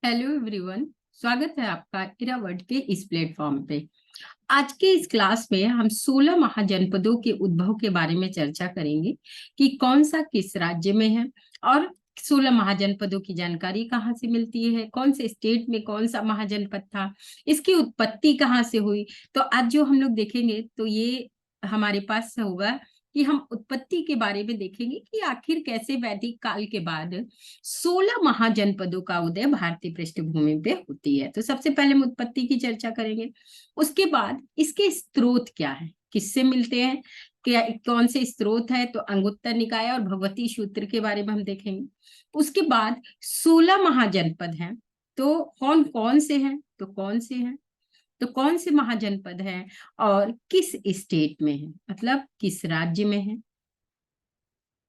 Hello everyone. स्वागत है आपका इरावट के इस प्लेटफॉर्म पे। आज के इस क्लास में हम 16 महाजनपदों के उद्भव के बारे में चर्चा करेंगे कि कौन सा किस राज्य में है और 16 महाजनपदों की जानकारी कहाँ से मिलती है, कौन से स्टेट में कौन सा महाजनपद था, इसकी उत्पत्ति कहाँ से हुई। तो आज जो हम लोग देखेंगे तो ये हमारे पास होगा कि हम उत्पत्ति के बारे में देखेंगे कि आखिर कैसे वैदिक काल के बाद 16 महाजनपदों का उदय भारतीय पृष्ठभूमि पे होती है। तो सबसे पहले हम उत्पत्ति की चर्चा करेंगे, उसके बाद इसके स्रोत क्या है, किससे मिलते हैं, क्या कौन से स्रोत है, तो अंगुत्तर निकाय और भगवती सूत्र के बारे में हम देखेंगे। उसके बाद 16 महाजनपद हैं, तो कौन कौन से हैं, तो कौन से महाजनपद हैं और किस स्टेट में है, मतलब किस राज्य में है,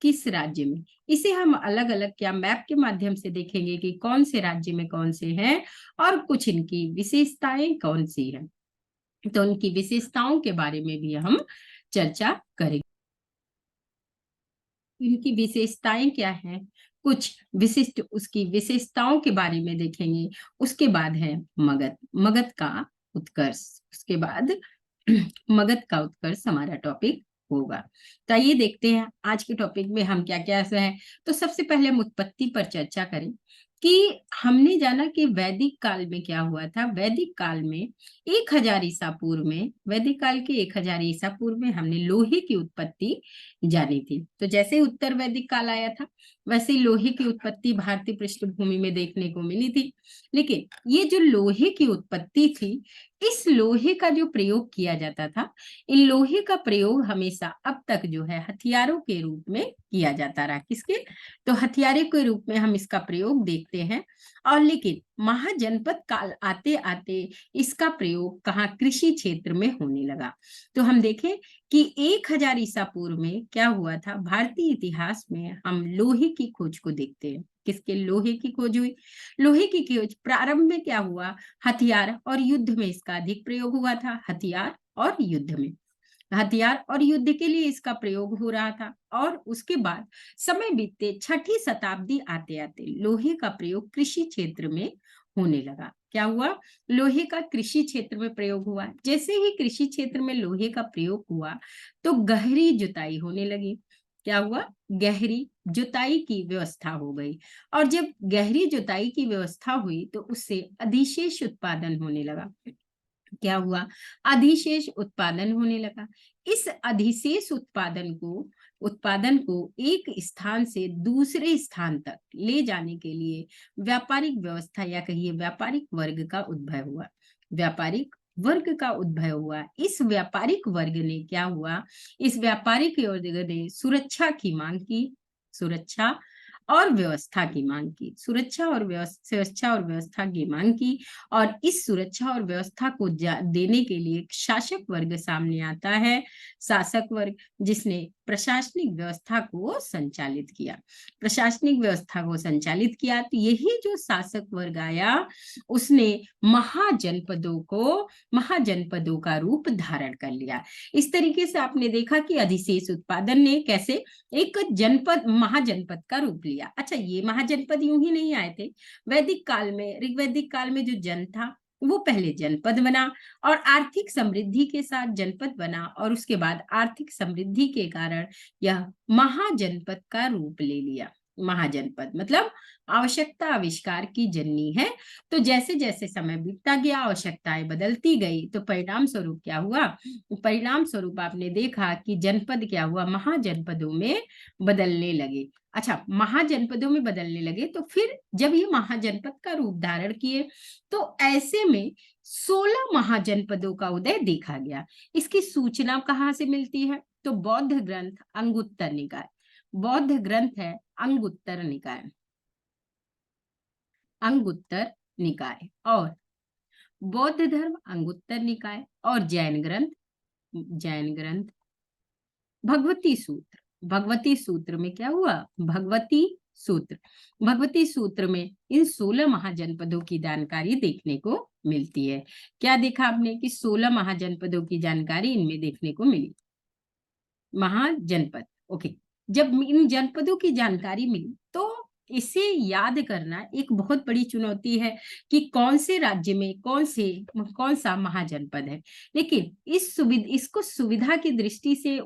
किस राज्य में। इसे हम अलग अलग क्या मैप के माध्यम से देखेंगे कि कौन से राज्य में कौन से हैं और कुछ इनकी विशेषताएं कौन सी हैं। तो उनकी विशेषताओं के बारे में भी हम चर्चा करेंगे। इनकी विशेषताएं क्या हैं, कुछ विशिष्ट उसकी विशेषताओं के बारे में देखेंगे। उसके बाद है मगध, मगध का उत्कर्ष। उसके बाद मगध का उत्कर्ष हमारा टॉपिक होगा। तो आइए देखते हैं आज के टॉपिक में हम क्या क्या है। तो सबसे पहले हम उत्पत्ति पर चर्चा करें कि हमने जाना कि वैदिक काल में क्या हुआ था। वैदिक काल में 1000 ईसा पूर्व में, वैदिक काल के 1000 ईसा पूर्व में हमने लोहे की उत्पत्ति जानी थी। तो जैसे उत्तर वैदिक काल आया था वैसे ही लोहे की उत्पत्ति भारतीय पृष्ठभूमि में देखने को मिली थी। लेकिन ये जो लोहे की उत्पत्ति थी, इस लोहे का जो प्रयोग किया जाता था, इन लोहे का प्रयोग हमेशा अब तक जो है हथियारों के रूप में किया जाता रहा। किसके, तो हथियारे के रूप में हम इसका प्रयोग देखते हैं। और लेकिन महाजनपद काल आते आते इसका प्रयोग कहाँ, कृषि क्षेत्र में होने लगा। तो हम देखें कि 1000 ईसा पूर्व में क्या हुआ था, भारतीय इतिहास में हम लोहे की खोज को देखते हैं। किसके, लोहे की खोज हुई। लोहे की खोज प्रारंभ में क्या हुआ, हथियार और युद्ध में इसका अधिक प्रयोग हुआ था। हथियार और युद्ध में, हथियार और युद्ध के लिए इसका प्रयोग हो रहा था। और उसके बाद समय बीतते 6ठी शताब्दी आते आते लोहे का प्रयोग कृषि क्षेत्र में होने लगा। क्या हुआ, लोहे का कृषि क्षेत्र में प्रयोग हुआ। जैसे ही कृषि क्षेत्र में लोहे का प्रयोग हुआ तो गहरी जुताई होने लगी। क्या हुआ, गहरी जुताई की व्यवस्था हो गई। और जब गहरी जुताई की व्यवस्था हुई तो उससे अधिशेष उत्पादन होने लगा। क्या हुआ, अधिशेष उत्पादन होने लगा। इस अधिशेष उत्पादन को एक स्थान से दूसरे स्थान तक ले जाने के लिए व्यापारिक व्यवस्था या कहिए व्यापारिक वर्ग का उद्भव हुआ। व्यापारिक वर्ग का उद्भव हुआ। इस व्यापारिक वर्ग ने क्या हुआ, इस व्यापारिक वर्ग ने सुरक्षा की मांग की, सुरक्षा और व्यवस्था की मांग की, सुरक्षा और व्यवस्था की मांग की। और इस सुरक्षा और व्यवस्था को देने के लिए शासक वर्ग सामने आता है, शासक वर्ग, जिसने प्रशासनिक व्यवस्था को संचालित किया। प्रशासनिक व्यवस्था को संचालित किया तो यही जो शासक वर्ग आया उसने महाजनपदों का रूप धारण कर लिया। इस तरीके से आपने देखा कि अधिशेष उत्पादन ने कैसे एक महाजनपद का रूप लिया। अच्छा, ये महाजनपद यूं ही नहीं आए थे। वैदिक काल में, ऋग्वैदिक काल में जो जन था वो पहले जनपद बना और आर्थिक समृद्धि के साथ जनपद बना, और उसके बाद आर्थिक समृद्धि के कारण यह महाजनपद का रूप ले लिया। महाजनपद मतलब आवश्यकता आविष्कार की जननी है। तो जैसे जैसे समय बीतता गया, आवश्यकताएं बदलती गई, तो परिणाम स्वरूप क्या हुआ, परिणाम स्वरूप आपने देखा कि जनपद क्या हुआ, महाजनपदों में बदलने लगे। अच्छा, महाजनपदों में बदलने लगे तो फिर जब ये महाजनपद का रूप धारण किए तो ऐसे में 16 महाजनपदों का उदय देखा गया। इसकी सूचना कहाँ से मिलती है, तो बौद्ध ग्रंथ अंगुत्तर निकाय, बौद्ध ग्रंथ है अंगुत्तर निकाय, अंगुत्तर निकाय, और बौद्ध धर्म अंगुत्तर निकाय, और जैन ग्रंथ भगवती सूत्र। भगवती सूत्र में क्या हुआ, भगवती सूत्र में इन 16 महाजनपदों की जानकारी देखने को मिलती है। क्या देखा आपने कि 16 महाजनपदों की जानकारी इनमें देखने को मिली। महाजनपद, ओके। जब इन जनपदों की जानकारी मिली तो इसे याद करना एक बहुत बड़ी चुनौती है कि कौन से राज्य में कौन सा महाजनपद है। लेकिन इसको सुविधा की दृष्टि से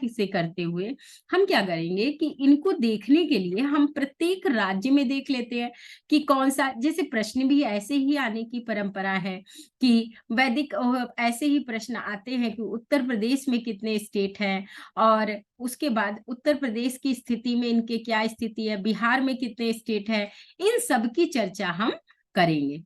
से करते हुए हम क्या करेंगे कि इनको देखने के लिए हम प्रत्येक राज्य में देख लेते हैं कि कौन सा, जैसे प्रश्न भी ऐसे ही आने की परंपरा है कि वैदिक ऐसे ही प्रश्न आते हैं कि उत्तर प्रदेश में कितने स्टेट हैं, और उसके बाद उत्तर प्रदेश की स्थिति में इनके क्या स्थिति है, बिहार में कितने स्टेट है, इन सब की चर्चा हम करेंगे।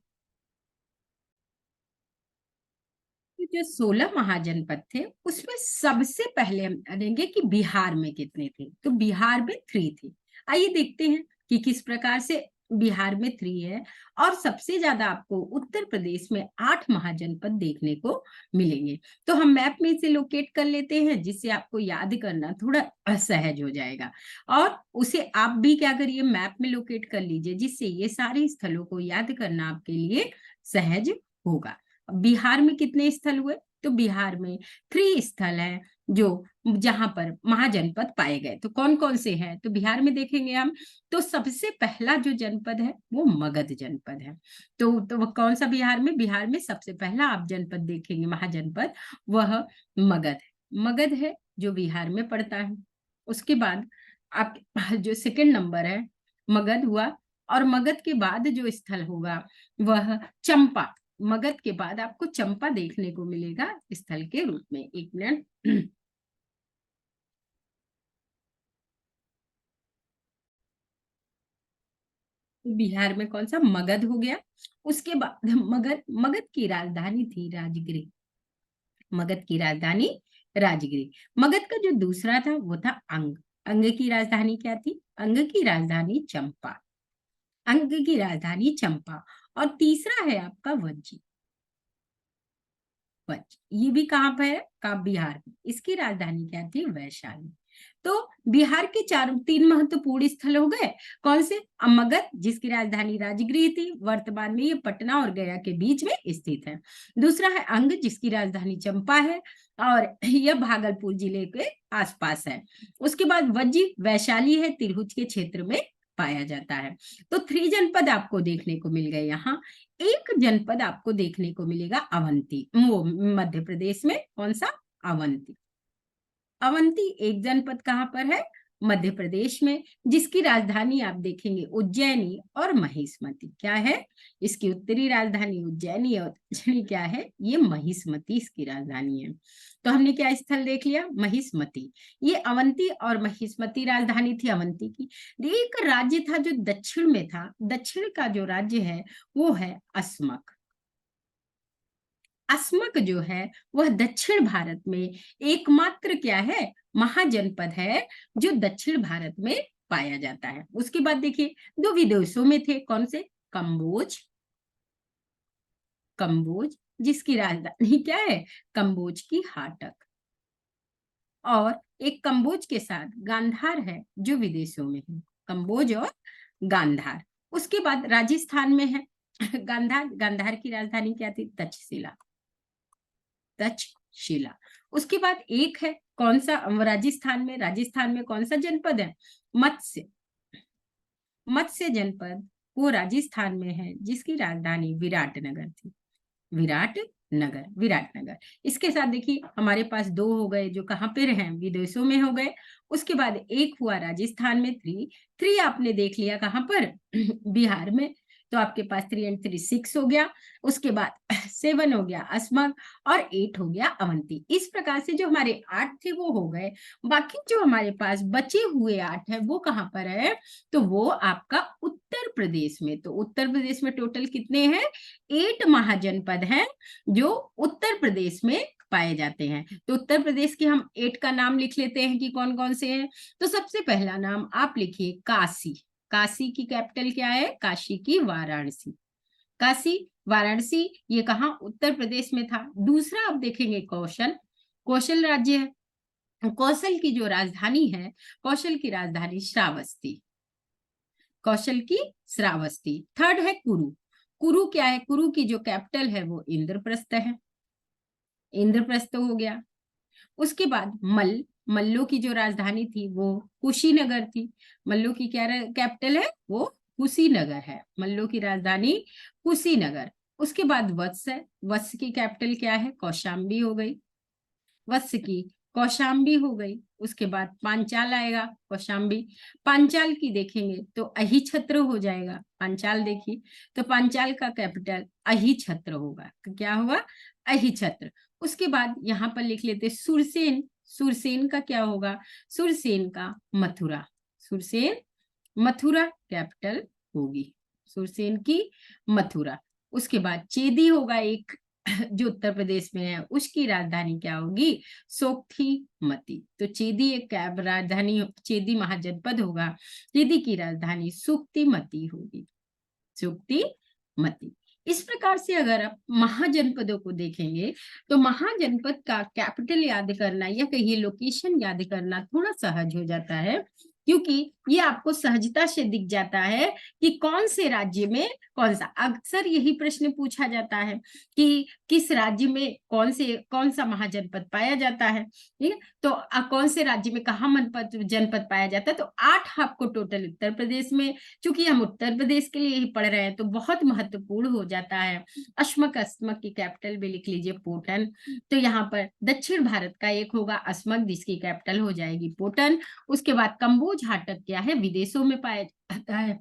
जो 16 महाजनपद थे उसमें सबसे पहले हम जानेंगे कि बिहार में कितने थे। तो बिहार में 3 थे। आइए देखते हैं कि किस प्रकार से बिहार में 3 है, और सबसे ज्यादा आपको उत्तर प्रदेश में 8 महाजनपद देखने को मिलेंगे। तो हम मैप में इसे लोकेट कर लेते हैं, जिससे आपको याद करना थोड़ा असहज हो जाएगा। और उसे आप भी क्या करिए, मैप में लोकेट कर लीजिए, जिससे ये सारे स्थलों को याद करना आपके लिए सहज होगा। बिहार में कितने स्थल हुए? तो बिहार में 3 स्थल हैं जो जहां पर महाजनपद पाए गए। तो कौन कौन से हैं? तो बिहार में देखेंगे हम, तो सबसे पहला जो जनपद है वो मगध जनपद है। तो वह कौन सा बिहार में सबसे पहला आप जनपद देखेंगे महाजनपद, वह मगध है। मगध है जो बिहार में पड़ता है। उसके बाद आप जो सेकंड नंबर है मगध हुआ, और मगध के बाद जो स्थल होगा वह चंपा। मगध के बाद आपको चंपा देखने को मिलेगा स्थल के रूप में। एक मिनट। बिहार में कौन सा? मगध हो गया। उसके बाद मगध मगध की राजधानी थी राजगिरी। मगध की राजधानी राजगिरी। मगध का जो दूसरा था वो था अंग। अंग की राजधानी क्या थी? अंग की राजधानी चंपा। अंग की राजधानी चंपा। और तीसरा है आपका वज्जी। ये भी कहाँ पर है? का बिहार में। इसकी राजधानी क्या थी? वैशाली। तो बिहार के 3 महत्वपूर्ण स्थल हो गए। कौन से? मगध जिसकी राजधानी राजगृह थी, वर्तमान में ये पटना और गया के बीच में स्थित है। दूसरा है अंग जिसकी राजधानी चंपा है, और यह भागलपुर जिले के आसपास है। उसके बाद वज्जी वैशाली है, तिरहुत के क्षेत्र में पाया जाता है। तो 3 जनपद आपको देखने को मिल गए। यहाँ एक जनपद आपको देखने को मिलेगा अवंती, वो मध्य प्रदेश में। कौन सा? अवंती। अवंती एक जनपद कहाँ पर है? मध्य प्रदेश में, जिसकी राजधानी आप देखेंगे उज्जैनी और महिष्मती। क्या है? इसकी उत्तरी राजधानी उज्जैनी और दक्षिणी क्या है? ये महिष्मती इसकी राजधानी है। तो हमने क्या स्थल देख लिया? महिष्मती। ये अवंती और महिष्मती राजधानी थी अवंती की। एक राज्य था जो दक्षिण में था। दक्षिण का जो राज्य है वो है अस्मक। अस्मक जो है वह दक्षिण भारत में एकमात्र क्या है? महाजनपद है जो दक्षिण भारत में पाया जाता है। उसके बाद देखिए 2 विदेशों में थे। कौन से? कंबोज। कंबोज जिसकी राजधानी क्या है? कंबोज की हाटक। और एक कंबोज के साथ गांधार है जो विदेशों में है। कंबोज और गांधार। उसके बाद राजस्थान में है गांधार। गांधार की राजधानी क्या थी? तक्षशिला। तक्षशिला। उसके बाद एक है कौन सा? राजस्थान में कौन सा जनपद है? मत्स्य। मत्स्य जनपद वो राजस्थान में है, जिसकी राजधानी विराटनगर थी। विराटनगर। इसके साथ देखिए हमारे पास 2 हो गए जो कहाँ पे हैं? विदेशों में हो गए। उसके बाद एक हुआ राजस्थान में। 3 आपने देख लिया कहाँ पर? बिहार में। तो आपके पास 3 and 3 6 हो गया। उसके बाद 7 हो गया असमक, और 8 हो गया अवंती। इस प्रकार से जो हमारे 8 थे वो हो गए। बाकी जो हमारे पास बचे हुए 8 है वो कहाँ पर है? तो वो आपका उत्तर प्रदेश में। तो उत्तर प्रदेश में टोटल कितने हैं? 8 महाजनपद हैं जो उत्तर प्रदेश में पाए जाते हैं। तो उत्तर प्रदेश के हम 8 का नाम लिख लेते हैं कि कौन कौन से हैं। तो सबसे पहला नाम आप लिखिए काशी। काशी की कैपिटल क्या है? काशी की वाराणसी। काशी वाराणसी ये कहाँ? उत्तर प्रदेश में था। दूसरा आप देखेंगे कौशल। कौशल राज्य है। कौशल की जो राजधानी है, कौशल की राजधानी श्रावस्ती। कौशल की श्रावस्ती। थर्ड है कुरु। कुरु क्या है? कुरु की जो कैपिटल है वो इंद्रप्रस्थ है। इंद्रप्रस्थ हो गया। उसके बाद मल। मल्लों की जो राजधानी थी वो कुशीनगर थी। मल्लों की क्या कैपिटल है? वो कुशीनगर है। मल्लों की राजधानी कुशीनगर। उसके बाद वत्स है। वत्स की कैपिटल क्या है? कौशाम्बी हो गई। वत्स की कौशाम्बी हो गई। उसके बाद पांचाल आएगा, कौशाम्बी। पांचाल की देखेंगे तो अहिछत्र हो जाएगा। पांचाल देखिए तो पांचाल का कैपिटल अहिछत्र होगा। तो क्या होगा? अहिछत्र। उसके बाद यहाँ पर लिख लेते सुरसेन। सुरसेन का क्या होगा? सुरसेन का मथुरा। सुरसेन मथुरा कैपिटल होगी, सुरसेन की मथुरा। उसके बाद चेदी होगा एक, जो उत्तर प्रदेश में है, उसकी राजधानी क्या होगी? सोक्ठीमती। तो चेदी एक राजधानी, चेदी महाजनपद होगा, चेदी की राजधानी सुक्तिमती होगी, सुक्तिमती। इस प्रकार से अगर आप महाजनपदों को देखेंगे तो महाजनपद का कैपिटल याद करना या कहिए लोकेशन याद करना थोड़ा सहज हो जाता है, क्योंकि ये आपको सहजता से दिख जाता है कि कौन से राज्य में कौन सा। अक्सर यही प्रश्न पूछा जाता है कि किस राज्य में कौन सा महाजनपद पाया जाता है, ठीक है। तो कौन से राज्य में कहाँ जनपद पाया जाता है? तो 8 आपको टोटल उत्तर प्रदेश में, चूंकि हम उत्तर प्रदेश के लिए ही पढ़ रहे हैं तो बहुत महत्वपूर्ण हो जाता है। अस्मक, अस्मक की कैपिटल भी लिख लीजिए पोटन। तो यहाँ पर दक्षिण भारत का एक होगा अस्मक, जिसकी कैपिटल हो जाएगी पोटन। उसके बाद कंबोज हाटक क्या है? विदेशों में पाया जाता है।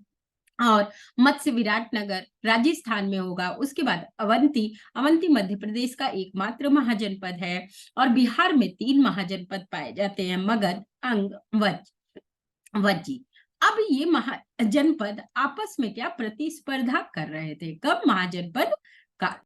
और मत्स्य विराटनगर राजस्थान में होगा। उसके बाद अवंती, अवंती मध्य प्रदेश का एकमात्र महाजनपद है। और बिहार में 3 महाजनपद पाए जाते हैं, मगध, अंग, वज्जी। अब ये महाजनपद आपस में क्या प्रतिस्पर्धा कर रहे थे? कब? महाजनपद का।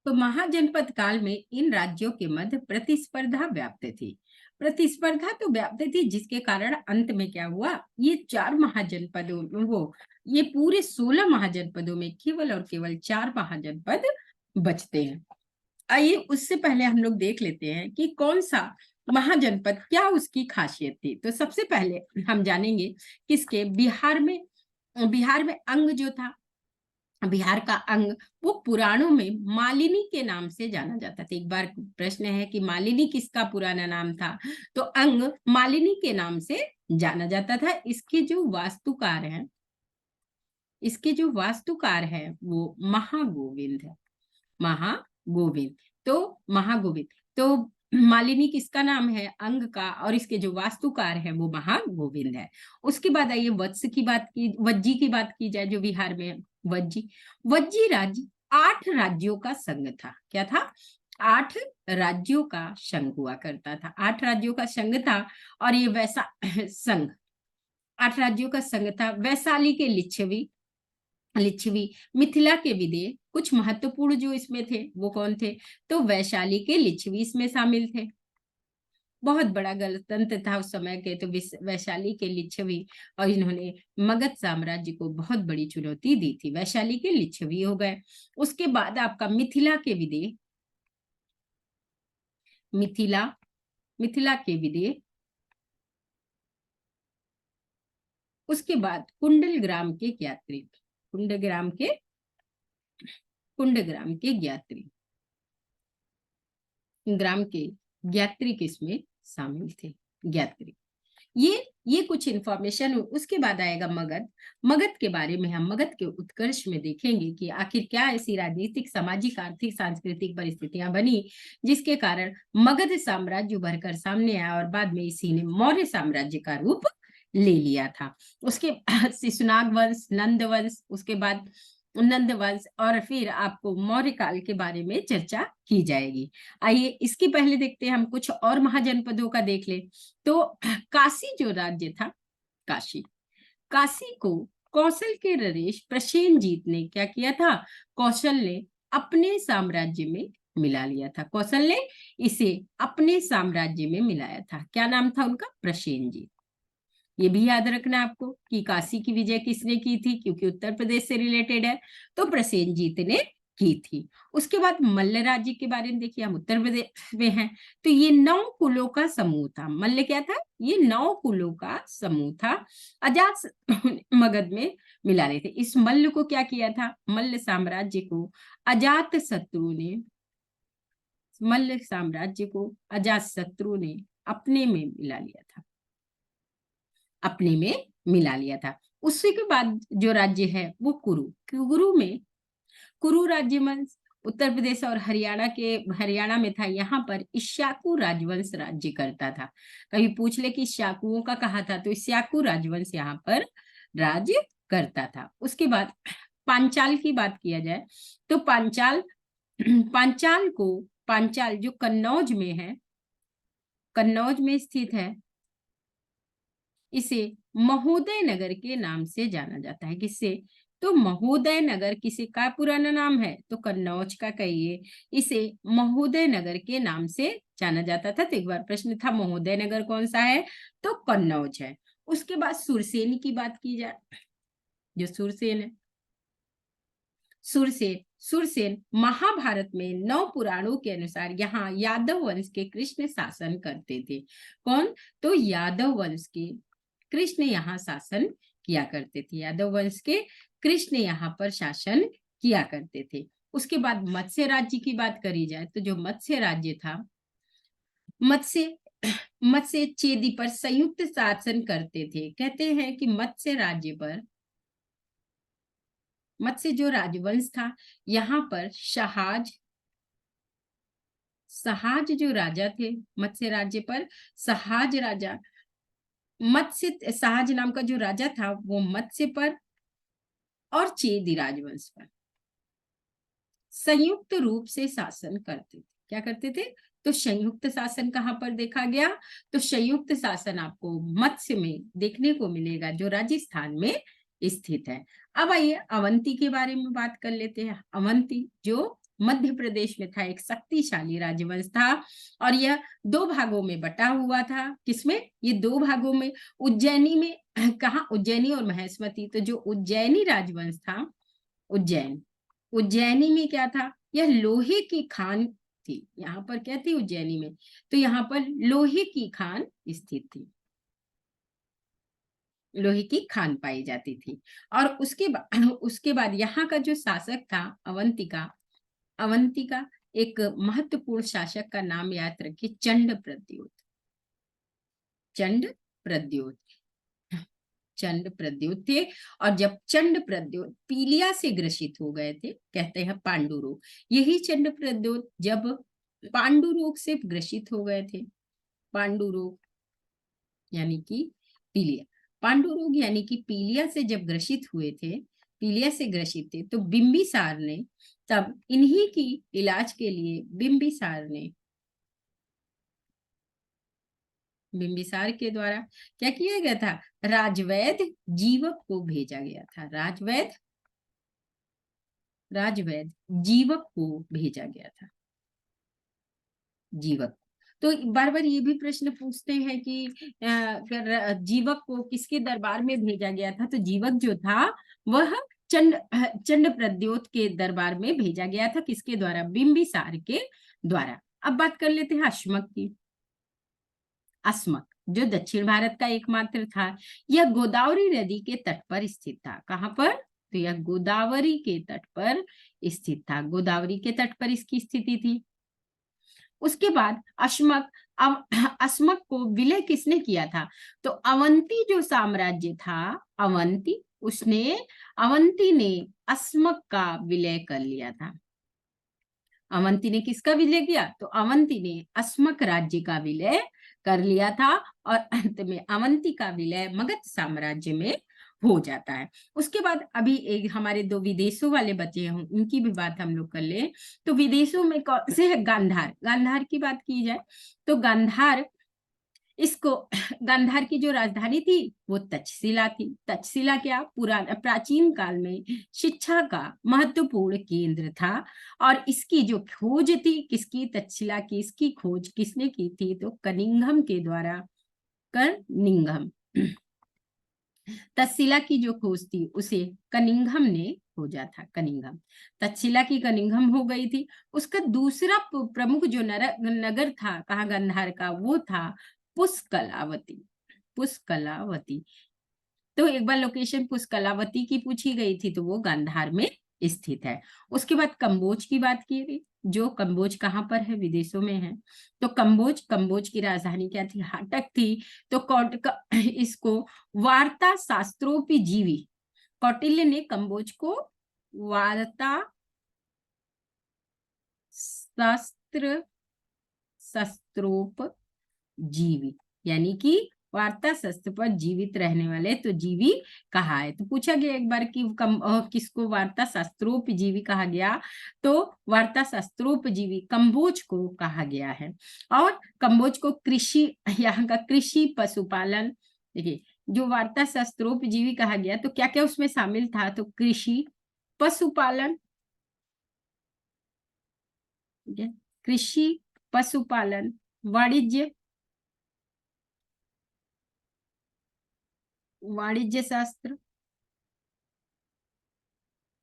तो महाजनपद काल में इन राज्यों के मध्य प्रतिस्पर्धा व्याप्त थी। प्रतिस्पर्धा तो व्याप्त थी, जिसके कारण अंत में क्या हुआ? ये 4 महाजनपदों ये पूरे 16 महाजनपदों में केवल और केवल 4 महाजनपद बचते हैं। आइए उससे पहले हम लोग देख लेते हैं कि कौन सा महाजनपद, क्या उसकी खासियत थी। तो सबसे पहले हम जानेंगे किसके? बिहार में अंग जो था, बिहार का अंग, वो पुराणों में मालिनी के नाम से जाना जाता था। एक बार प्रश्न है कि मालिनी किसका पुराना नाम था? तो अंग मालिनी के नाम से जाना जाता था। इसके जो वास्तुकार है वो महागोविंद है। महागोविंद। तो महागोविंद, तो मालिनी किसका नाम है? अंग का। और इसके जो वास्तुकार है वो महागोविंद है। उसके बाद आइए वज्जी की बात की जाए, जो बिहार में है। वज्जी राज्य 8 राज्यों का संघ था। क्या था? 8 राज्यों का संघ हुआ करता था। 8 राज्यों का संघ था। और ये वैसा संघ 8 राज्यों का संघ था। वैशाली के लिच्छवी, मिथिला के विदेह, कुछ महत्वपूर्ण जो इसमें थे वो कौन थे? तो वैशाली के लिच्छवी इसमें शामिल थे। बहुत बड़ा गणतंत्र था उस समय के, तो वैशाली के लिच्छवी। और इन्होंने मगध साम्राज्य को बहुत बड़ी चुनौती दी थी। वैशाली के लिच्छवी हो गए। उसके बाद आपका मिथिला के विदेह, मिथिला के विदेह। उसके बाद कुंडलग्राम के यात्री, कुंडग्राम के यात्री, ग्राम के ज्ञात्री किसमें शामिल थे? ज्ञात्री। ये कुछ इंफॉर्मेशन। उसके बाद आएगा मगध। मगध के बारे में हम मगध के उत्कर्ष में देखेंगे कि आखिर क्या ऐसी राजनीतिक, सामाजिक, आर्थिक, सांस्कृतिक परिस्थितियां बनी जिसके कारण मगध साम्राज्य उभर कर सामने आया और बाद में इसी ने मौर्य साम्राज्य का रूप ले लिया था। उसके बाद शिशुनाग वंश, नंद वंश, उसके बाद नंद वंश, और फिर आपको मौर्य काल के बारे में चर्चा की जाएगी। आइए इसके पहले देखते हैं हम कुछ और महाजनपदों का देख ले। तो काशी जो राज्य था, काशी को कौशल के नरेश प्रसेनजीत ने क्या किया था? कौशल ने अपने साम्राज्य में मिला लिया था। कौशल ने इसे अपने साम्राज्य में मिलाया था। क्या नाम था उनका? प्रसेनजीत। ये भी याद रखना आपको कि काशी की विजय किसने की थी, क्योंकि उत्तर प्रदेश से रिलेटेड है, तो प्रसेनजीत ने की थी। उसके बाद मल्ल राज्य के बारे में देखिए, हम उत्तर प्रदेश में हैं, तो ये 9 कुलों का समूह था। मल्ल क्या था? ये 9 कुलों का समूह था। अजात मगध में मिला रहे थे। इस मल्ल को क्या किया था? मल्ल साम्राज्य को अजात शत्रु ने मल्ल साम्राज्य को अजातशत्रु ने अपने में मिला लिया था, अपने में मिला लिया था। उसी के बाद जो राज्य है वो कुरु राज्य में उत्तर प्रदेश और हरियाणा में था। यहाँ पर इक्ष्वाकु राजवंश राज्य करता था। कभी पूछ ले कि इक्ष्वाकुओं का कहा था, तो इक्ष्वाकु राजवंश यहाँ पर राज्य करता था। उसके बाद पांचाल की बात किया जाए तो पांचाल जो कन्नौज में स्थित है, इसे महोदय नगर के नाम से जाना जाता है। किससे? तो महोदय नगर किसी का पुराना नाम है, तो कन्नौज का कहिए, इसे महोदय नगर के नाम से जाना जाता था। तो एक बार प्रश्न था महोदय नगर कौन सा है, तो कन्नौज है। उसके बाद सुरसेन की बात की जाए, जो सुरसेन है, सुरसेन महाभारत में 9 पुराणों के अनुसार यहाँ यादव वंश के कृष्ण शासन करते थे। कौन? तो यादव वंश के कृष्ण यहाँ शासन किया करते थे। यादव वंश के कृष्ण यहाँ पर शासन किया करते थे। उसके बाद मत्स्य राज्य की बात करी जाए तो जो मत्स्य राज्य था, मत्स्य चेदी पर संयुक्त शासन करते थे। कहते हैं कि मत्स्य जो राजवंश था, यहाँ पर सहाज जो राजा थे मत्स्य राज्य पर, मत्स्य सहाज नाम का जो राजा था वो मत्स्य पर और चेदी राजवंश पर संयुक्त रूप से शासन करते थे। क्या करते थे? तो संयुक्त शासन कहाँ पर देखा गया, तो संयुक्त शासन आपको मत्स्य में देखने को मिलेगा, जो राजस्थान में स्थित है। अब आइए अवंती के बारे में बात कर लेते हैं। अवंती जो मध्य प्रदेश में था, एक शक्तिशाली राजवंश था और यह 2 भागों में बटा हुआ था। किसमें? ये 2 भागों में, उज्जैनी में कहा, उज्जैनी और महेश्वती। तो जो उज्जैनी राजवंश था, उज्जैनी में क्या था, यह लोहे की खान थी। यहाँ पर क्या थी उज्जैनी में, तो यहाँ पर लोहे की खान स्थित थी, लोहे की खान पाई जाती थी। और उसके बाद यहाँ का जो शासक था अवंती का एक महत्वपूर्ण शासक का नाम याद रखिए, चंड प्रद्योत थे। और जब चंड प्रद्योत पीलिया से ग्रसित हो गए थे, कहते हैं पांडु रोग, यही चंड प्रद्योत जब पांडु रोग से ग्रसित हो गए थे, पांडु रोग यानी कि पीलिया, पांडु रोग यानी कि पीलिया से जब ग्रसित हुए थे, पीलिया से ग्रसित थे, तो बिंबिसार ने तब इन्हीं की इलाज के लिए बिंबिसार के द्वारा क्या किया गया था, राजवैद्य जीवक को भेजा गया था। राजवैद्य जीवक को भेजा गया था, जीवक। तो बार बार ये भी प्रश्न पूछते हैं कि जीवक को किसके दरबार में भेजा गया था, तो जीवक जो था वह चंड प्रद्योत के दरबार में भेजा गया था। किसके द्वारा? बिंबिसार के द्वारा। अब बात कर लेते हैं अश्मक की। अश्मक जो दक्षिण भारत का एकमात्र था, यह गोदावरी नदी के तट पर स्थित था। कहां पर? तो यह गोदावरी के तट पर स्थित था, गोदावरी के तट पर इसकी स्थिति थी। उसके बाद अश्मक को विलय किसने किया था, तो अवंती जो साम्राज्य था, अवंती ने अश्मक का विलय कर लिया था। अवंती ने किसका विलय किया, तो अवंती ने अश्मक राज्य का विलय कर लिया था और अंत में अवंती का विलय मगध साम्राज्य में हो जाता है। उसके बाद अभी एक हमारे 2 विदेशों वाले बचे हैं, उनकी भी बात हम लोग कर ले। तो विदेशों में कौन से है? गांधार की बात की जाए तो गांधार की जो राजधानी थी वो तक्षशिला थी। तक्षशिला क्या प्राचीन काल में शिक्षा का महत्वपूर्ण केंद्र था और इसकी जो खोज थी किसकी, तक्षशिला की, इसकी खोज किसने की थी, तो कनिंघम के द्वारा। तक्षशिला की जो खोज थी उसे कनिंघम ने खोजा था। तक्षशिला की कनिंघम हो गई थी। उसका दूसरा प्रमुख जो नगर था कहा गांधार का, वो था पुष्कलावती। तो एक बार लोकेशन पुष्कलावती की पूछी गई थी तो वो गांधार में स्थित है। उसके बाद कंबोज की बात की गई, जो कंबोज कहाँ पर है, विदेशों में है। तो कंबोज की राजधानी क्या थी, हाटक थी। तो इसको वार्ता शास्त्रोपजीवी, कौटिल्य ने कंबोज को वार्ता शस्त्रोपजीवी यानी कि वार्ता शस्त्र पर जीवित रहने वाले तो जीवी कहा है। तो पूछा गया एक बार कि किसको वार्ता शास्त्रोपजीवी कहा गया, तो वार्ता शास्त्रोपजीवी कंबोज को कहा गया है। और कंबोज को कृषि, यहाँ का कृषि पशुपालन, देखिए जो वार्ता शास्त्रोपजीवी कहा गया तो क्या क्या उसमें शामिल था, तो कृषि, पशुपालन, कृषि, पशुपालन, वाणिज्य, वाणिज्य शास्त्र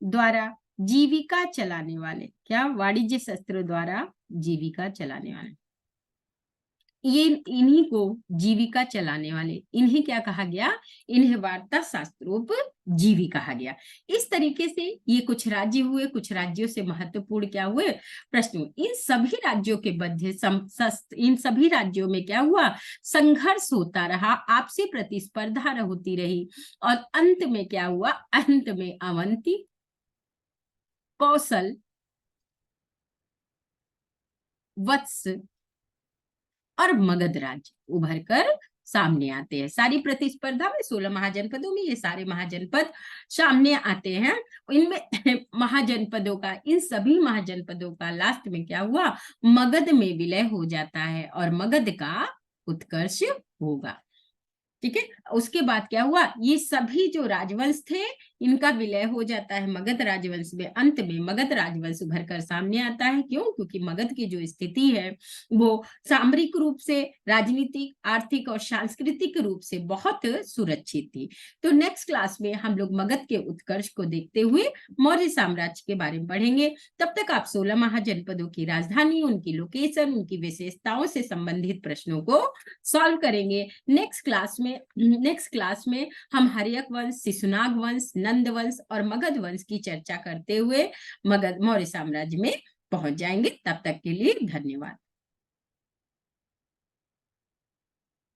द्वारा जीविका चलाने वाले, क्या वाणिज्य शास्त्र द्वारा जीविका चलाने वाले, ये इन्हीं को जीविका चलाने वाले, इन्हें क्या कहा गया, इन्हें वार्ता शास्त्रोपजीवी कहा गया। इस तरीके से ये कुछ राज्य हुए, कुछ राज्यों से महत्वपूर्ण क्या हुए प्रश्न। इन सभी राज्यों के मध्य इन सभी राज्यों में क्या हुआ, संघर्ष होता रहा, आपसी प्रतिस्पर्धा होती रही, और अंत में क्या हुआ, अंत में अवंती, कौशल, वत्स और मगध राज्य उभर कर सामने आते हैं। सारी प्रतिस्पर्धा में 16 महाजनपदों में ये सारे महाजनपद सामने आते हैं। इनमें महाजनपदों का, इन सभी महाजनपदों का लास्ट में क्या हुआ, मगध में विलय हो जाता है और मगध का उत्कर्ष होगा। ठीक है, उसके बाद क्या हुआ, ये सभी जो राजवंश थे इनका विलय हो जाता है मगध राजवंश में। अंत में मगध राजवंश उभर कर सामने आता है। क्यों, क्योंकि मगध की जो स्थिति है वो सामरिक रूप से, राजनीतिक, आर्थिक और सांस्कृतिक रूप से बहुत सुरक्षित थी। तो नेक्स्ट क्लास में हम लोग मगध के उत्कर्ष को देखते हुए मौर्य साम्राज्य के बारे में पढ़ेंगे। तब तक आप 16 महाजनपदों की राजधानी, उनकी लोकेशन, उनकी विशेषताओं से संबंधित प्रश्नों को सॉल्व करेंगे। नेक्स्ट क्लास में हम हर्यक वंश, शिशुनाग वंश, नंद वंश और मगध वंश की चर्चा करते हुए मगध मौर्य साम्राज्य में पहुंच जाएंगे। तब तक के लिए धन्यवाद।